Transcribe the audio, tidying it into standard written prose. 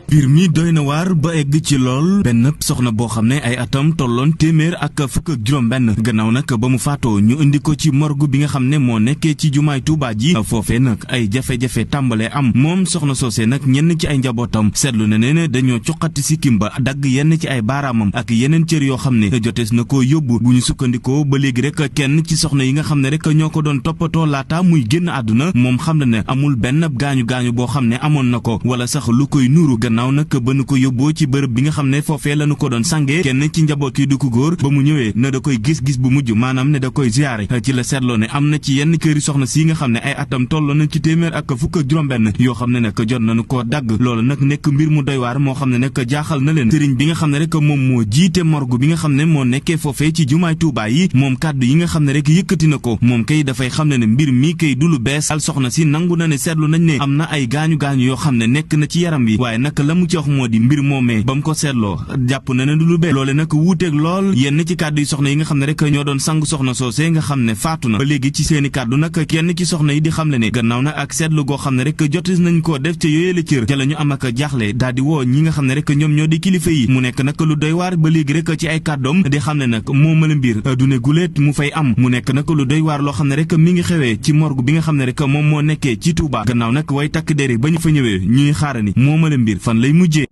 mbir mi doy na waar ba egg ci lool benn soxna boo xam ne ay atam tolloon téeméer ak fukk ak juróom-benn gannaaw nag ba mu faatoo ñu indi ko ci morgue bi nga xam ne moo nekkee ci jumaay Tuubaa ji foofee nag ay jafe-jafe tàmbalee am moom soxna soosee nag ñenn ci ay njabootam seetlu na ne dañoo cuqati sikkim ba dagg yenn ci ay baaraamam ak yeneen cër yoo xam ne jotees na koo yóbbu bu ñu sukkandikoo ba léegi rek kenn ci soxna yi nga xam ne rek ñoo ko doon toppatoo laata muy génn àdduna moom xam na ne amul benn gaañu-gaañu boo xam ne amoon na ko wala sax lu koy nuru gannaaw nag ba nu ko yóbboo ci bërëb bi nga xam ne foofee la nu ko doon sangee kenn ci njaboot yi du ko góor ba mu ñëwee ne da koy gis-gis bu mujj maanaam ne da koy ziyaare ci la seetloo ne am na ci yenn këri soxna si nga xam ne ay atam tolloo na ci téeméer ak fukk ak juróom-benn yoo xam ne nag jot nañu koo dagg loolu nag nekk mbir mu doy waar moo xam ne nag jaaxal na leen sëriñ bi nga xam ne rek moom moo jiite morgue bi nga xam ne moo nekkee foofee ci jumaay Tuubaa yi moom kàddu yi nga xam ne rek yëkkati na ko moom kay dafay xam ne mbir mi kay du lu bees al soxna si nangu na ne seetlu nañ ne am na ay gaañu-gaañu yoo xam ne nekk na ci yaram bi waaye nag la mu ci wax moo di mbir moomee ba mu ko seetloo jàpp na ne du lu bees loole nag wuuteeg lool yenn ci kàddu yi soxna yi nga xam ne rek ñoo doon sang soxna soosee nga xam ne faatu na ba léegi ci seeni kàddu nag kenn ci soxna yi di xam le ne gannaaw nag ak seetlu goo xam ne rek jotis nañ koo def ca yooyee la cër ca la ñu am ak jaaxle daal di woo ñi nga xam ne rek ñoom ñoo di kilifa yi mu nekk nag lu doy waar ba léegi rek ci ay kàddoom di xam ne nag moo mala mbir du ne guléet mu fay am mu nekk nag lu doy waar loo xam ne rek mi ngi xewee ci morgue bi nga xam ne rek moom moo nekkee ci Touba gannaaw nag way takk deri ba ñu fa ñëwee ñuy xaarani moo mala mbir fan lay mujjee